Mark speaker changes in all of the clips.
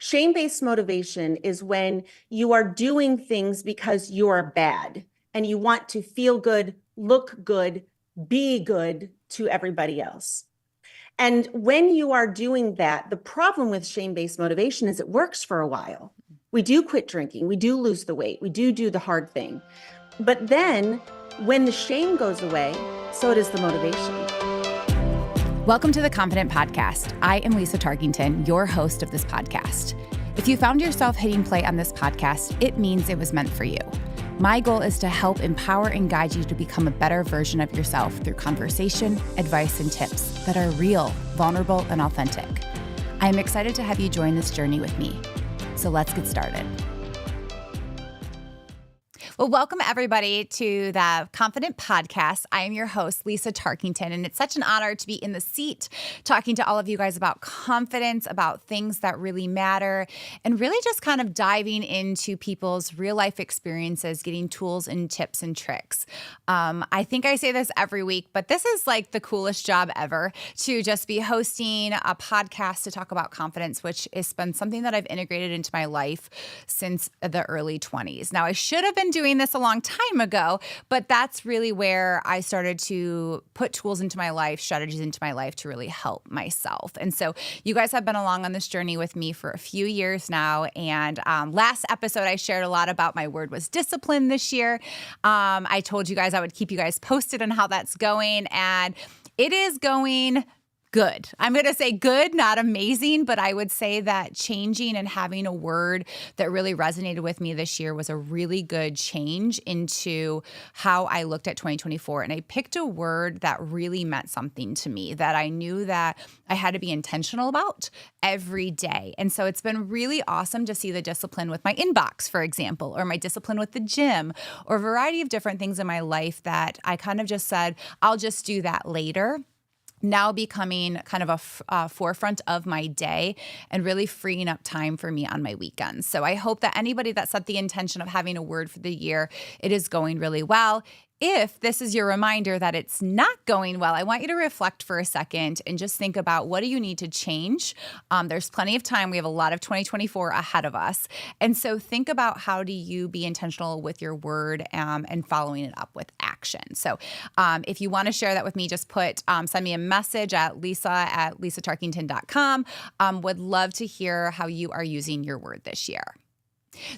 Speaker 1: Shame-based motivation is when you are doing things because you are bad and you want to feel good, look good, be good to everybody else. And when you are doing that, the problem with shame-based motivation is it works for a while. We do quit drinking, we do lose the weight, we do the hard thing. But then when the shame goes away, so does the motivation.
Speaker 2: Welcome to the Confident Podcast. I am Lisa Tarkington, your host of this podcast. If you found yourself hitting play on this podcast, it means it was meant for you. My goal is to help empower and guide you to become a better version of yourself through conversation, advice, and tips that are real, vulnerable, and authentic. I am excited to have you join this journey with me. So let's get started. Well, welcome everybody to the Confident Podcast. I am your host, Lisa Tarkington, and it's such an honor to be in the seat talking to all of you guys about confidence, about things that really matter, and really just kind of diving into people's real life experiences, getting tools and tips and tricks. I think I say this every week, but this is like the coolest job ever to just be hosting a podcast to talk about confidence, which has been something that I've integrated into my life since the early 20s. Now, I should have been doing this a long time ago, but that's really where I started to put tools into my life, strategies into my life to really help myself. And so you guys have been along on this journey with me for a few years now. And last episode, I shared a lot about my word was discipline this year. I told you guys I would keep you guys posted on how that's going. And it is going good. I'm going to say good, not amazing, but I would say that changing and having a word that really resonated with me this year was a really good change into how I looked at 2024. And I picked a word that really meant something to me that I knew that I had to be intentional about every day. And so it's been really awesome to see the discipline with my inbox, for example, or my discipline with the gym, or a variety of different things in my life that I kind of just said, I'll just do that later. Now becoming kind of a forefront of my day and really freeing up time for me on my weekends. So I hope that anybody that set the intention of having a word for the year, it is going really well. If this is your reminder that it's not going well, I want you to reflect for a second and just think about what do you need to change. There's plenty of time. We have a lot of 2024 ahead of us. And so think about how do you be intentional with your word and following it up with action. So if you want to share that with me, just send me a message at lisa@lisatarkington.com. Would love to hear how you are using your word this year.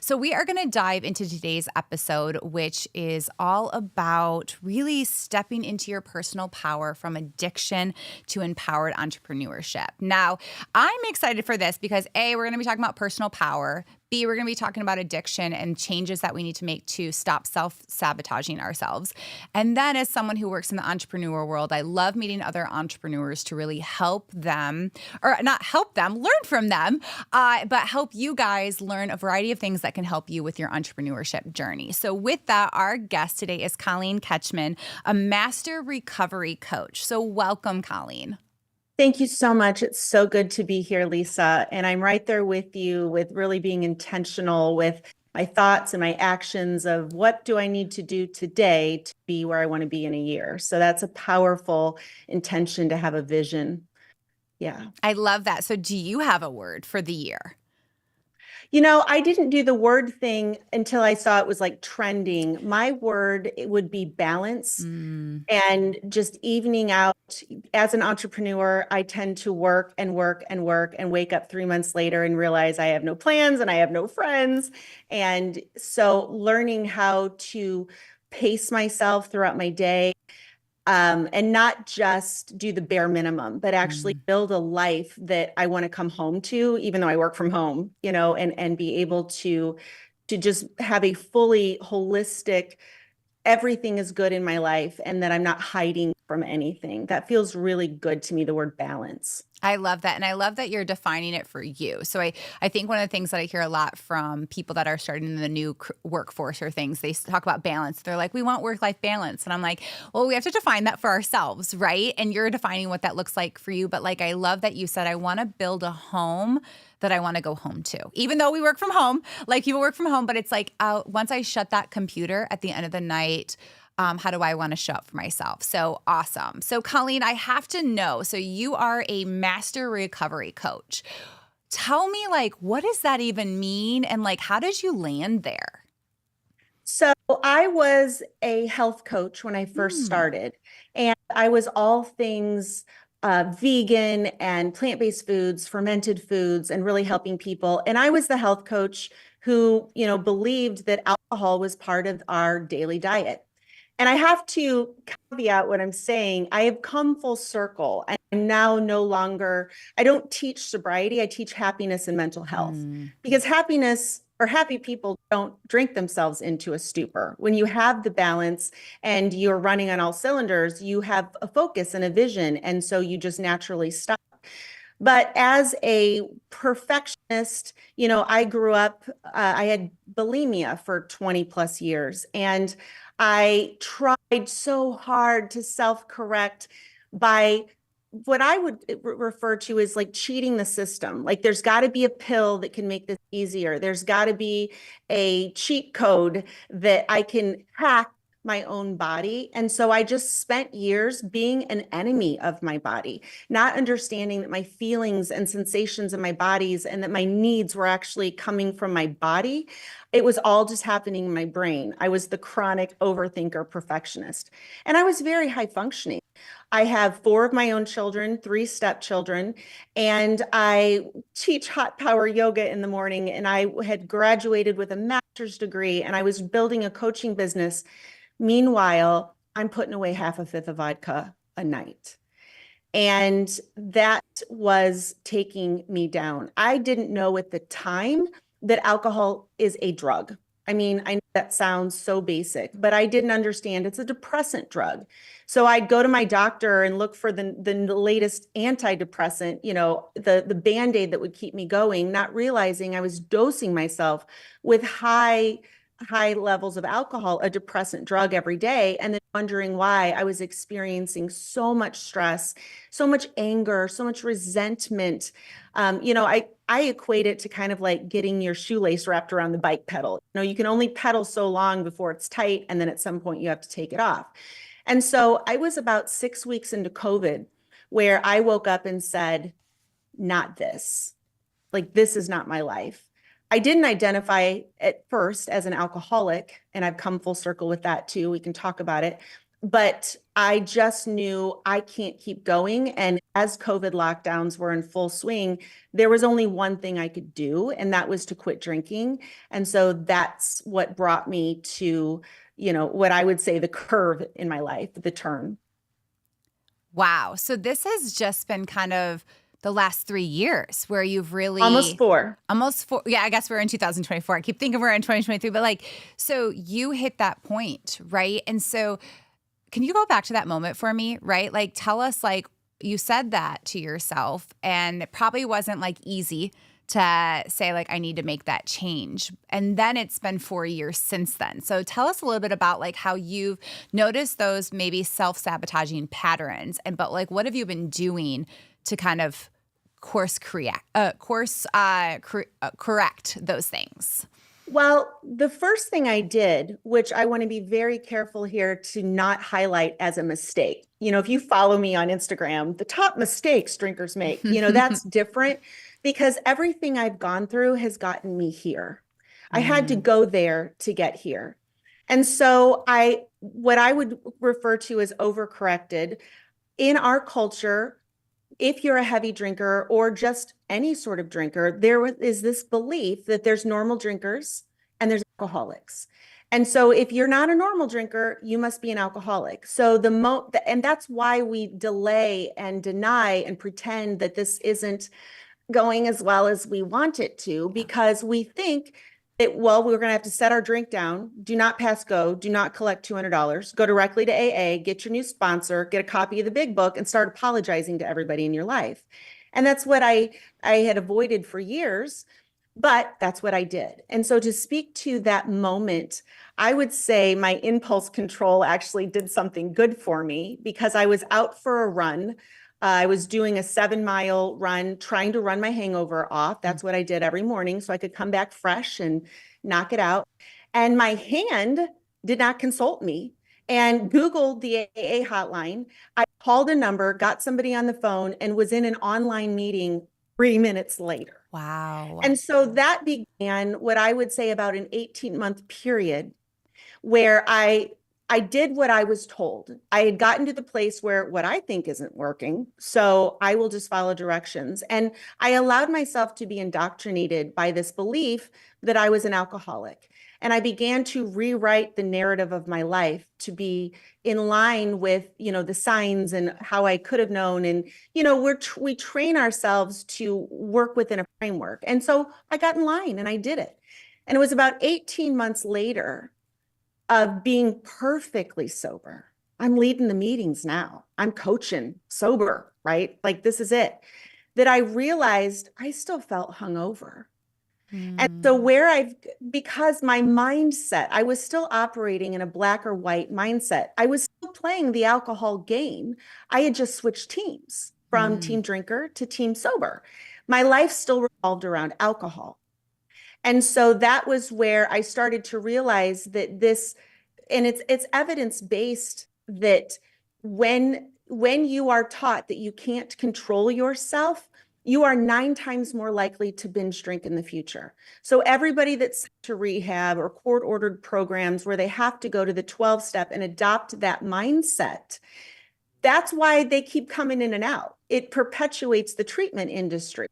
Speaker 2: So we are going to dive into today's episode, which is all about really stepping into your personal power from addiction to empowered entrepreneurship. Now, I'm excited for this because A, we're going to be talking about personal power. B, we're going to be talking about addiction and changes that we need to make to stop self-sabotaging ourselves. And then as someone who works in the entrepreneur world, I love meeting other entrepreneurs to really help them, or not help them, learn from them, but help you guys learn a variety of things that can help you with your entrepreneurship journey. So with that, our guest today is Colleen Kachmann, a master recovery coach. So welcome, Colleen.
Speaker 1: Thank you so much. It's so good to be here, Lisa. And I'm right there with you with really being intentional with my thoughts and my actions of what do I need to do today to be where I want to be in a year. So that's a powerful intention to have a vision. Yeah.
Speaker 2: I love that. So do you have a word for the year?
Speaker 1: You know, I didn't do the word thing until I saw it was like trending. My word, it would be balance and just evening out. As an entrepreneur, I tend to work and work and work and wake up 3 months later and realize I have no plans and I have no friends. And so learning how to pace myself throughout my day, and not just do the bare minimum, but actually build a life that I want to come home to, even though I work from home, you know, and be able to just have a fully holistic, everything is good in my life and that I'm not hiding from anything. That feels really good to me, the word balance.
Speaker 2: I love that. And I love that you're defining it for you. So I think one of the things that I hear a lot from people that are starting in the new workforce or things, they talk about balance. They're like, we want work-life balance. And I'm like, well, we have to define that for ourselves, right? And you're defining what that looks like for you. But like, I love that you said, I want to build a home that I want to go home to, even though we work from home, like people work from home, but it's like, once I shut that computer at the end of the night, how do I want to show up for myself? So awesome. So Colleen, I have to know, so you are a master recovery coach. Tell me, like, what does that even mean? And like, how did you land there?
Speaker 1: So I was a health coach when I first
Speaker 2: Hmm.
Speaker 1: started, and I was all things vegan and plant-based foods, fermented foods, and really helping people. And I was the health coach who, believed that alcohol was part of our daily diet. And I have to caveat what I'm saying. I have come full circle. I'm now no longer, I don't teach sobriety, I teach happiness and mental health
Speaker 2: Mm.
Speaker 1: because happiness or happy people don't drink themselves into a stupor. When you have the balance and you're running on all cylinders, you have a focus and a vision. And so you just naturally stop. But as a perfectionist, I grew up, I had bulimia for 20 plus years, and I tried so hard to self correct by what I would refer to as like cheating the system. Like there's got to be a pill that can make this easier. There's got to be a cheat code that I can hack my own body. And so I just spent years being an enemy of my body, not understanding that my feelings and sensations in my bodies and that my needs were actually coming from my body. It was all just happening in my brain. I was the chronic overthinker perfectionist, and I was very high functioning. I have four of my own children, three stepchildren, and I teach hot power yoga in the morning. And I had graduated with a master's degree, and I was building a coaching business. Meanwhile, I'm putting away half a fifth of vodka a night. And that was taking me down. I didn't know at the time that alcohol is a drug. I mean, I know that sounds so basic, but I didn't understand it's a depressant drug. So I'd go to my doctor and look for the latest antidepressant, the Band-Aid that would keep me going, not realizing I was dosing myself with high levels of alcohol, a depressant drug every day, and then wondering why I was experiencing so much stress, so much anger, so much resentment. I equate it to kind of like getting your shoelace wrapped around the bike pedal. You can only pedal so long before it's tight, and then at some point you have to take it off. And so I was about 6 weeks into COVID where I woke up and said, not this. Like, this is not my life. I didn't identify at first as an alcoholic, and I've come full circle with that too. We can talk about it. But I just knew I can't keep going. And as COVID lockdowns were in full swing, there was only one thing I could do, and that was to quit drinking. And so that's what brought me to, what I would say the curve in my life, the turn.
Speaker 2: Wow. So this has just been kind of the last 3 years where you've
Speaker 1: Almost
Speaker 2: really
Speaker 1: four.
Speaker 2: almost four. Yeah, I guess we're in 2024. I keep thinking we're in 2023, but like, so you hit that point, right? And so can you go back to that moment for me, right? Like, tell us, like, you said that to yourself, and it probably wasn't like easy to say, like, I need to make that change. And then it's been 4 years since then. So tell us a little bit about like how you've noticed those maybe self-sabotaging patterns, and but like, what have you been doing to kind of correct those things?
Speaker 1: Well, the first thing I did, which I want to be very careful here to not highlight as a mistake. If you follow me on Instagram, the top mistakes drinkers make, that's different because everything I've gone through has gotten me here. I had to
Speaker 2: Mm.
Speaker 1: go there to get here. And so what I would refer to as overcorrected in our culture, if you're a heavy drinker or just any sort of drinker, there is this belief that there's normal drinkers and there's alcoholics. And so if you're not a normal drinker, you must be an alcoholic. So and that's why we delay and deny and pretend that this isn't going as well as we want it to, because we think that, well, we're going to have to set our drink down, do not pass go, do not collect $200, go directly to AA, get your new sponsor, get a copy of the big book, and start apologizing to everybody in your life. And that's what I had avoided for years, but that's what I did. And so to speak to that moment, I would say my impulse control actually did something good for me because I was out for a run. I was doing a 7-mile run, trying to run my hangover off. That's what I did every morning so I could come back fresh and knock it out. And my hand did not consult me and Googled the AA hotline. I called a number, got somebody on the phone, and was in an online meeting 3 minutes later.
Speaker 2: Wow.
Speaker 1: And so that began what I would say about an 18-month period where I did what I was told. I had gotten to the place where what I think isn't working, so I will just follow directions. And I allowed myself to be indoctrinated by this belief that I was an alcoholic. And I began to rewrite the narrative of my life to be in line with, the signs and how I could have known. And, we train ourselves to work within a framework. And so I got in line and I did it. And it was about 18 months later of being perfectly sober. I'm leading the meetings now. I'm coaching sober, right? Like this is it. That I realized I still felt hungover. And so because my mindset, I was still operating in a black or white mindset. I was still playing the alcohol game. I had just switched teams from team drinker to team sober. My life still revolved around alcohol. And so that was where I started to realize that and it's evidence-based that when you are taught that you can't control yourself, you are 9 times more likely to binge drink in the future. So everybody that's sent to rehab or court-ordered programs where they have to go to the 12-step and adopt that mindset, that's why they keep coming in and out. It perpetuates the treatment industry.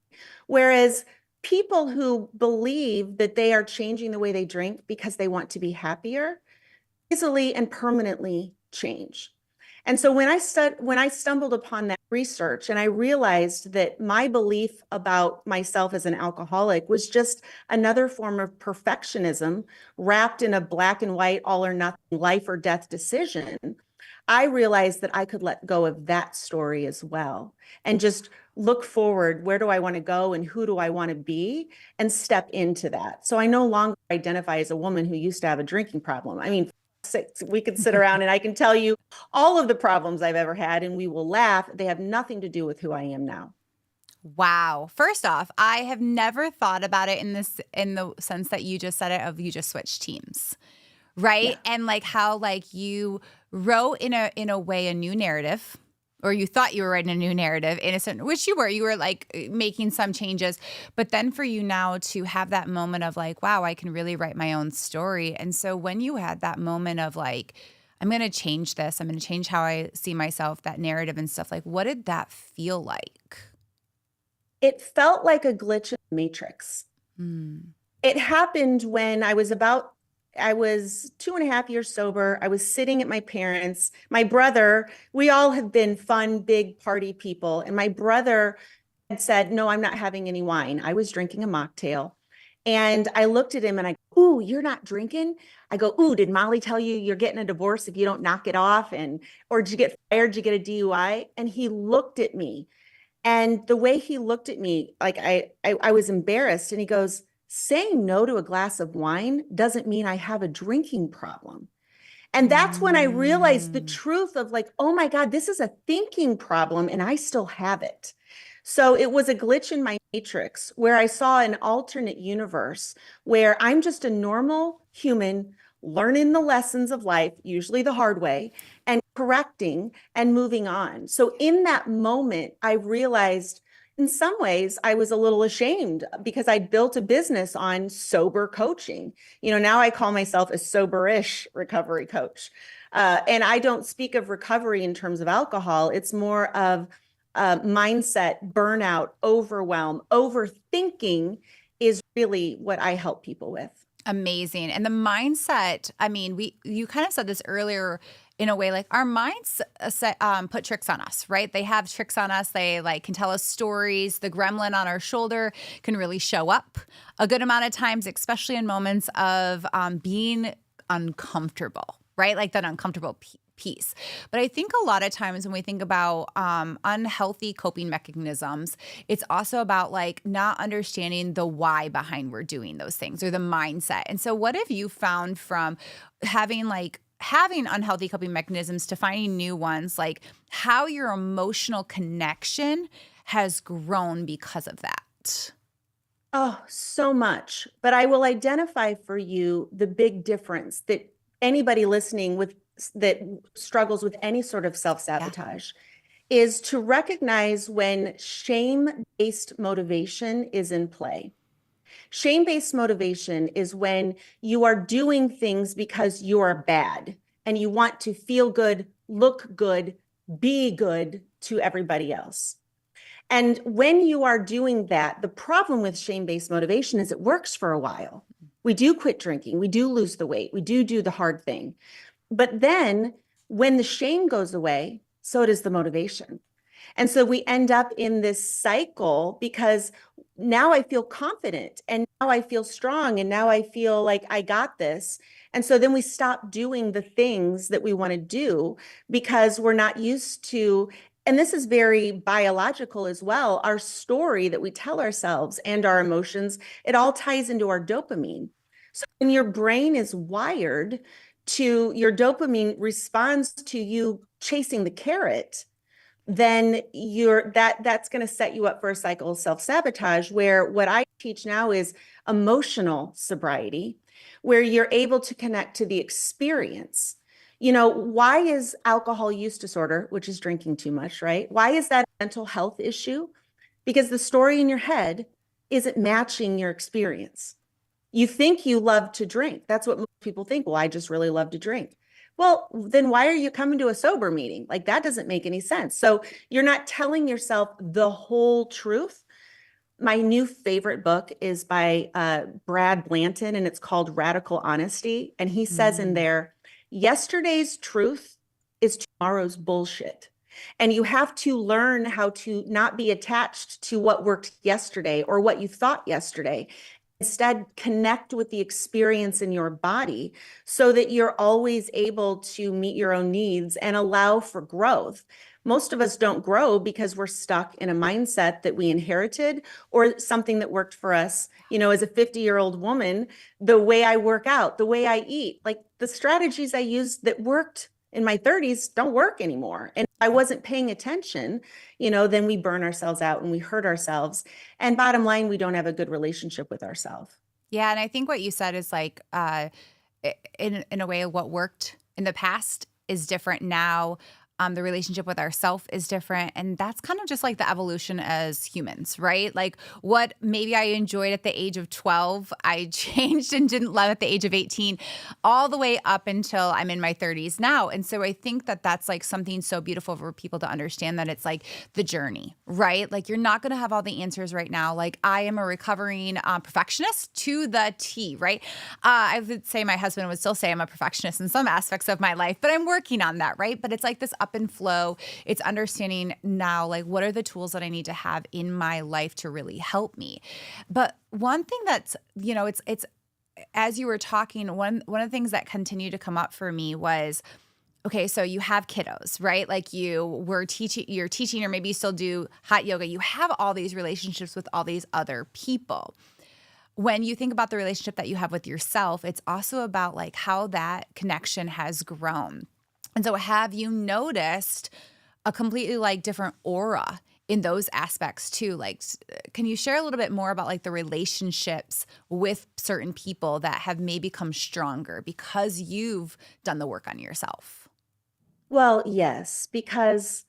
Speaker 1: Whereas people who believe that they are changing the way they drink because they want to be happier easily and permanently change. And so when I stumbled upon that research and I realized that my belief about myself as an alcoholic was just another form of perfectionism wrapped in a black and white, all or nothing, life or death decision, I realized that I could let go of that story as well and just look forward. Where do I want to go and who do I want to be and step into that? So I no longer identify as a woman who used to have a drinking problem. I mean, we could sit around and I can tell you all of the problems I've ever had and we will laugh. They have nothing to do with who I am now.
Speaker 2: Wow. First off, I have never thought about it in the sense that you just said it of you just switched teams. Right?
Speaker 1: Yeah.
Speaker 2: And like how like you wrote in a way a new narrative, or you thought you were writing a new narrative, innocent, which you were like making some changes. But then for you now to have that moment of like, wow, I can really write my own story. And so when you had that moment of like, I'm going to change this, I'm going to change how I see myself, that narrative and stuff, like, what did that feel like?
Speaker 1: It felt like a glitch in the matrix. It happened when I was 2.5 years sober. I was sitting at my parents', my brother, we all have been fun, big party people. And my brother had said, no, I'm not having any wine. I was drinking a mocktail. And I looked at him and I go, ooh, you're not drinking? I go, ooh, did Molly tell you you're getting a divorce if you don't knock it off? Or did you get fired? Did you get a DUI? And he looked at me. And the way he looked at me, like I was embarrassed. And he goes, saying no to a glass of wine doesn't mean I have a drinking problem. And that's when I realized the truth of like, oh my God, this is a thinking problem and I still have it. So it was a glitch in my matrix where I saw an alternate universe where I'm just a normal human learning the lessons of life, usually the hard way, and correcting and moving on. So in that moment, I realized in some ways I was a little ashamed because I built a business on sober coaching. Now I call myself a soberish recovery coach. And I don't speak of recovery in terms of alcohol. It's more of mindset, burnout, overwhelm, overthinking is really what I help people with.
Speaker 2: Amazing. And the mindset, I mean, you kind of said this earlier in a way, like our minds put tricks on us, right? They have tricks on us. They like can tell us stories. The gremlin on our shoulder can really show up a good amount of times, especially in moments of being uncomfortable, right? Like that uncomfortable piece. But I think a lot of times when we think about unhealthy coping mechanisms, it's also about like not understanding the why behind we're doing those things or the mindset. And so what have you found from having unhealthy coping mechanisms to finding new ones, like how your emotional connection has grown because of that?
Speaker 1: Oh, so much. But I will identify for you the big difference that anybody listening that struggles with any sort of self-sabotage is to recognize when shame-based motivation is in play. Shame-based motivation is when you are doing things because you are bad and you want to feel good, look good, be good to everybody else. And when you are doing that, the problem with shame-based motivation is it works for a while. We do quit drinking, we do lose the weight, we do the hard thing. But then when the shame goes away, so does the motivation. And so we end up in this cycle because now I feel confident and now I feel strong and now I feel like I got this. And so then we stop doing the things that we want to do because we're not used to, and this is very biological as well, our story that we tell ourselves and our emotions, it all ties into our dopamine. So when your brain is wired to, your dopamine responds to you chasing the carrot, then that's going to set you up for a cycle of self-sabotage, where what I teach now is emotional sobriety, where you're able to connect to the experience. Why is alcohol use disorder, which is drinking too much, right? Why is that a mental health issue? Because the story in your head isn't matching your experience. You think you love to drink. That's what most people think. Well, I just really love to drink. Well, then why are you coming to a sober meeting? Like, that doesn't make any sense. So you're not telling yourself the whole truth. My new favorite book is by Brad Blanton, and it's called Radical Honesty. And he says in there, yesterday's truth is tomorrow's bullshit. And you have to learn how to not be attached to what worked yesterday or what you thought yesterday. Instead, connect with the experience in your body so that you're always able to meet your own needs and allow for growth. Most of us don't grow because we're stuck in a mindset that we inherited or something that worked for us. As a 50-year-old woman, the way I work out, the way I eat, like the strategies I used that worked in my 30s don't work anymore. And I wasn't paying attention, then we burn ourselves out and we hurt ourselves. And bottom line, we don't have a good relationship with ourselves.
Speaker 2: Yeah. And I think what you said is like, in a way, what worked in the past is different now. The relationship with ourself is different. And that's kind of just like the evolution as humans, right? Like what maybe I enjoyed at the age of 12, I changed and didn't love at the age of 18, all the way up until I'm in my 30s now. And so I think that that's like something so beautiful for people to understand, that it's like the journey, right? Like you're not going to have all the answers right now. Like I am a recovering perfectionist to the T, right? I would say my husband would still say I'm a perfectionist in some aspects of my life, but I'm working on that, right? But it's like this up and flow. It's understanding now, like, what are the tools that I need to have in my life to really help me? But one thing that's, it's as you were talking, one of the things that continued to come up for me was, okay, so you have kiddos, right? Like you're teaching, or maybe you still do hot yoga. You have all these relationships with all these other people. When you think about the relationship that you have with yourself, it's also about like how that connection has grown. And so have you noticed a completely like different aura in those aspects too? Like, can you share a little bit more about like the relationships with certain people that have maybe come stronger because you've done the work on yourself?
Speaker 1: Well, yes, because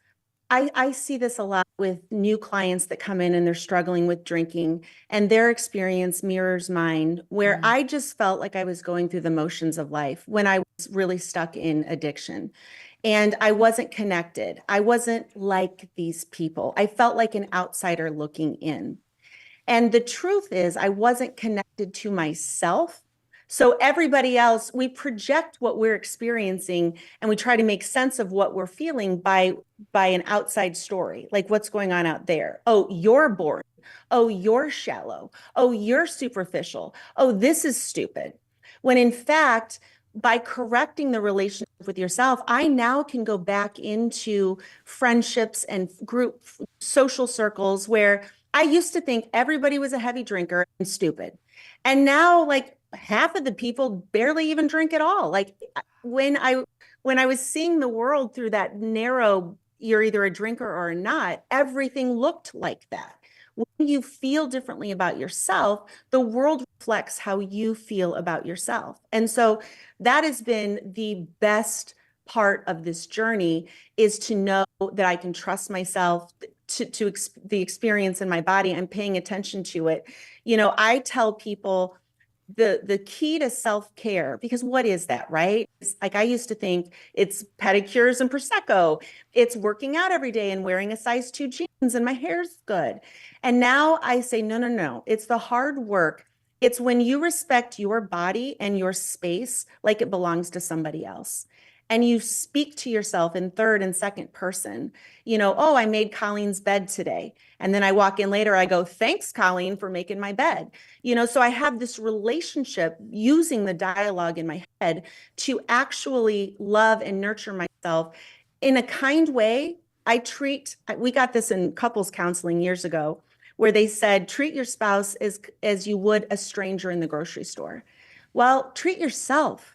Speaker 1: I see this a lot with new clients that come in and they're struggling with drinking, and their experience mirrors mine, where I just felt like I was going through the motions of life when I was really stuck in addiction. And I wasn't connected. I wasn't like these people. I felt like an outsider looking in. And the truth is, I wasn't connected to myself. So everybody else, we project what we're experiencing and we try to make sense of what we're feeling by an outside story, like what's going on out there. Oh, you're bored. Oh, you're shallow. Oh, you're superficial. Oh, this is stupid. When in fact, by correcting the relationship with yourself, I now can go back into friendships and group social circles where I used to think everybody was a heavy drinker and stupid. And now like half of the people barely even drink at all. Like when I was seeing the world through that narrow, you're either a drinker or not, everything looked like that. When you feel differently about yourself, the world reflects how you feel about yourself. And so that has been the best part of this journey is to know that I can trust myself the experience in my body. I'm paying attention to it. I tell people the key to self-care, because what is that, right? It's like I used to think it's pedicures and Prosecco. It's working out every day and wearing a size 2 jeans and my hair's good. And now I say, no, no, no. It's the hard work. It's when you respect your body and your space like it belongs to somebody else. And you speak to yourself in third and second person, oh, I made Colleen's bed today. And then I walk in later, I go, thanks, Colleen, for making my bed. So I have this relationship using the dialogue in my head to actually love and nurture myself in a kind way. We got this in couples counseling years ago, where they said, treat your spouse as you would a stranger in the grocery store. Well, treat yourself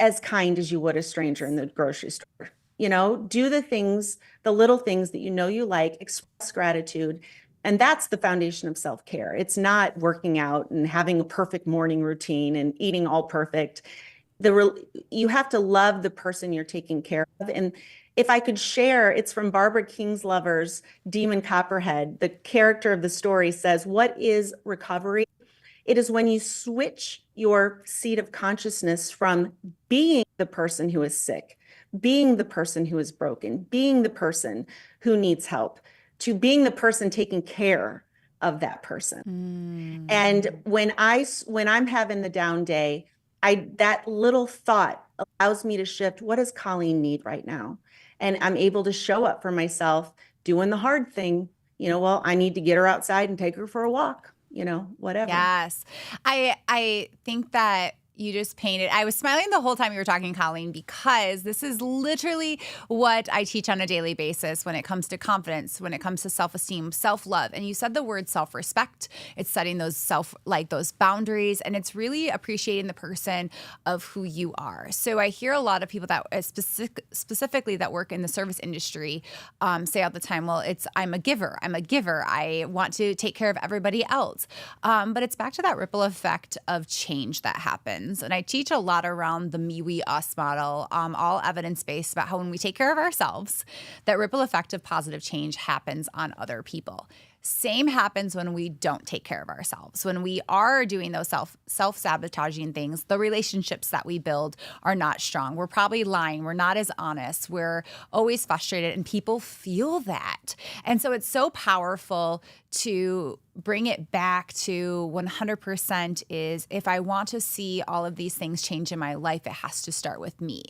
Speaker 1: as kind as you would a stranger in the grocery store. Do the little things that you like, express gratitude. And that's the foundation of self-care. It's not working out and having a perfect morning routine and eating all perfect. You have to love the person you're taking care of. And if I could share, it's from Barbara Kingsolver's Demon Copperhead. The character of the story says, what is recovery? It is when you switch your seat of consciousness from being the person who is sick, being the person who is broken, being the person who needs help, to being the person taking care of that person. And when I'm having the down day, that little thought allows me to shift. What does Colleen need right now? And I'm able to show up for myself, doing the hard thing. Well, I need to get her outside and take her for a walk. Whatever.
Speaker 2: Yes. I think that you just painted. I was smiling the whole time you were talking, Colleen, because this is literally what I teach on a daily basis when it comes to confidence, when it comes to self-esteem, self-love. And you said the word self-respect. It's setting those those boundaries, and it's really appreciating the person of who you are. So I hear a lot of people that specifically that work in the service industry say all the time, well, I'm a giver. I'm a giver. I want to take care of everybody else. But it's back to that ripple effect of change that happens. And I teach a lot around the me, we, us model, all evidence-based about how when we take care of ourselves, that ripple effect of positive change happens on other people. Same happens when we don't take care of ourselves. When we are doing those self-sabotaging things, the relationships that we build are not strong. We're probably lying. We're not as honest. We're always frustrated, and people feel that. And so it's so powerful to bring it back to 100% is if I want to see all of these things change in my life, it has to start with me,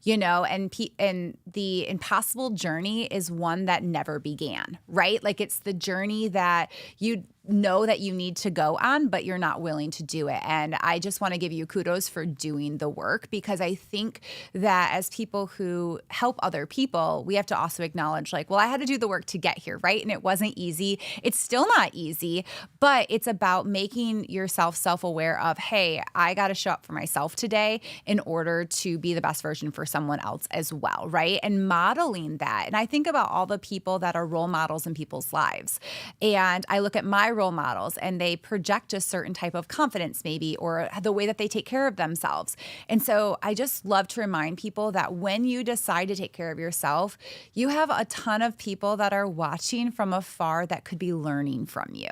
Speaker 2: and the impossible journey is one that never began, right? Like it's the journey that you know that you need to go on, but you're not willing to do it. And I just want to give you kudos for doing the work, because I think that as people who help other people, we have to also acknowledge like, well, I had to do the work to get here, right? And it wasn't easy. It's still not easy, but it's about making yourself self-aware of, hey, I got to show up for myself today in order to be the best version for someone else as well, right? And modeling that. And I think about all the people that are role models in people's lives. And I look at my role models and they project a certain type of confidence maybe, or the way that they take care of themselves. And so I just love to remind people that when you decide to take care of yourself, you have a ton of people that are watching from afar that could be learning from you,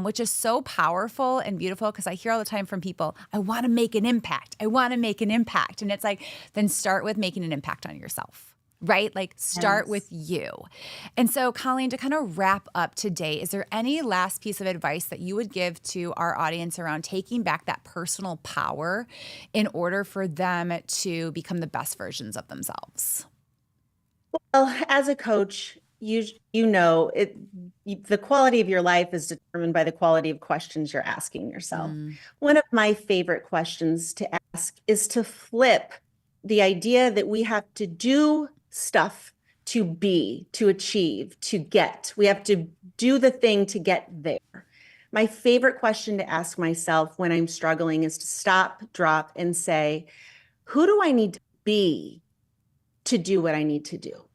Speaker 2: which is so powerful and beautiful, because I hear all the time from people, I want to make an impact. I want to make an impact. And it's like, then start with making an impact on yourself. Right? Like start with you. And so, Colleen, to kind of wrap up today, is there any last piece of advice that you would give to our audience around taking back that personal power in order for them to become the best versions of themselves?
Speaker 1: Well, as a coach, the quality of your life is determined by the quality of questions you're asking yourself. One of my favorite questions to ask is to flip the idea that we have to do stuff to be, to achieve, to get. We have to do the thing to get there. My favorite question to ask myself when I'm struggling is to stop, drop, and say, who do I need to be to do what I need to do?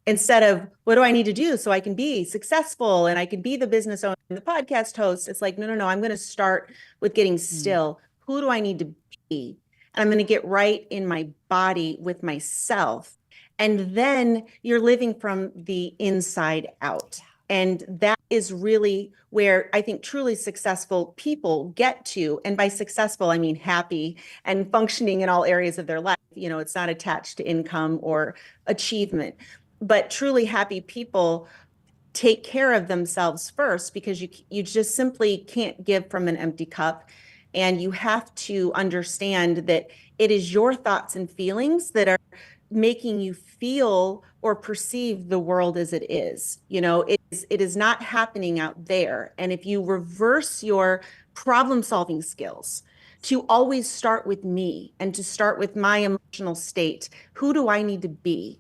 Speaker 1: Instead of, what do I need to do so I can be successful and I can be the business owner and the podcast host? It's like, no, I'm going to start with getting still. Who do I need to be? and I'm going to get right in my body with myself. And then you're living from the inside out. And that is really where I think truly successful people get to. And by successful, I mean happy and functioning in all areas of their life. It's not attached to income or achievement, but truly happy people take care of themselves first, because you just simply can't give from an empty cup. And you have to understand that it is your thoughts and feelings that are making you feel or perceive the world as it is. It is not happening out there. And if you reverse your problem solving skills to always start with me and to start with my emotional state, who do I need to be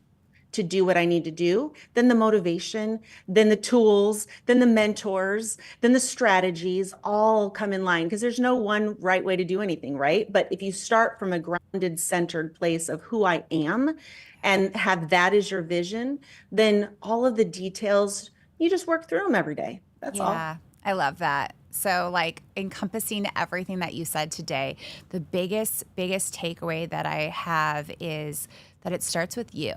Speaker 1: to do what I need to do, then the motivation, then the tools, then the mentors, then the strategies all come in line, because there's no one right way to do anything, right? But if you start from a grounded, centered place of who I am and have that as your vision, then all of the details, you just work through them every day. That's all.
Speaker 2: Yeah, I love that. So like encompassing everything that you said today, the biggest takeaway that I have is that it starts with you.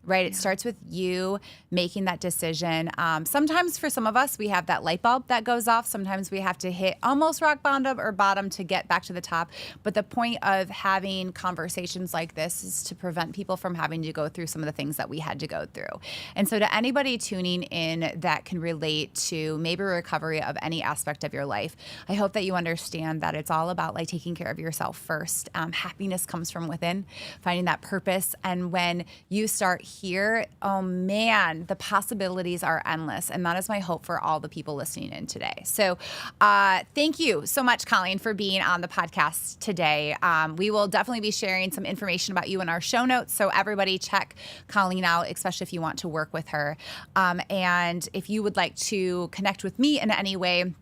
Speaker 2: Right? It starts with you making that decision. Sometimes for some of us, we have that light bulb that goes off. Sometimes we have to hit almost rock bottom or bottom to get back to the top. But the point of having conversations like this is to prevent people from having to go through some of the things that we had to go through. And so to anybody tuning in that can relate to maybe recovery of any aspect of your life, I hope that you understand that it's all about like taking care of yourself first. Happiness comes from within, finding that purpose. And when you start here, oh man, the possibilities are endless. And that is my hope for all the people listening in today. So thank you so much, Colleen, for being on the podcast today. We will definitely be sharing some information about you in our show notes. So everybody check Colleen out, especially if you want to work with her. And if you would like to connect with me in any way,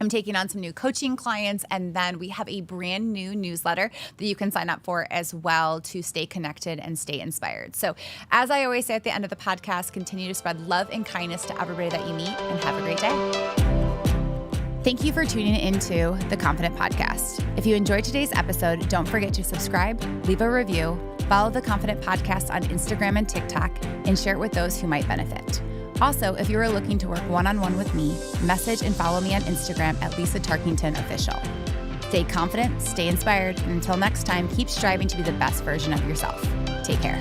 Speaker 2: I'm taking on some new coaching clients, and then we have a brand new newsletter that you can sign up for as well to stay connected and stay inspired. So as I always say at the end of the podcast, continue to spread love and kindness to everybody that you meet, and have a great day. Thank you for tuning into the Confident Podcast. If you enjoyed today's episode, don't forget to subscribe, leave a review, follow the Confident Podcast on Instagram and TikTok, and share it with those who might benefit. Also, if you are looking to work one-on-one with me, message and follow me on Instagram at Lisa Tarkington Official. Stay confident, stay inspired, and until next time, keep striving to be the best version of yourself. Take care.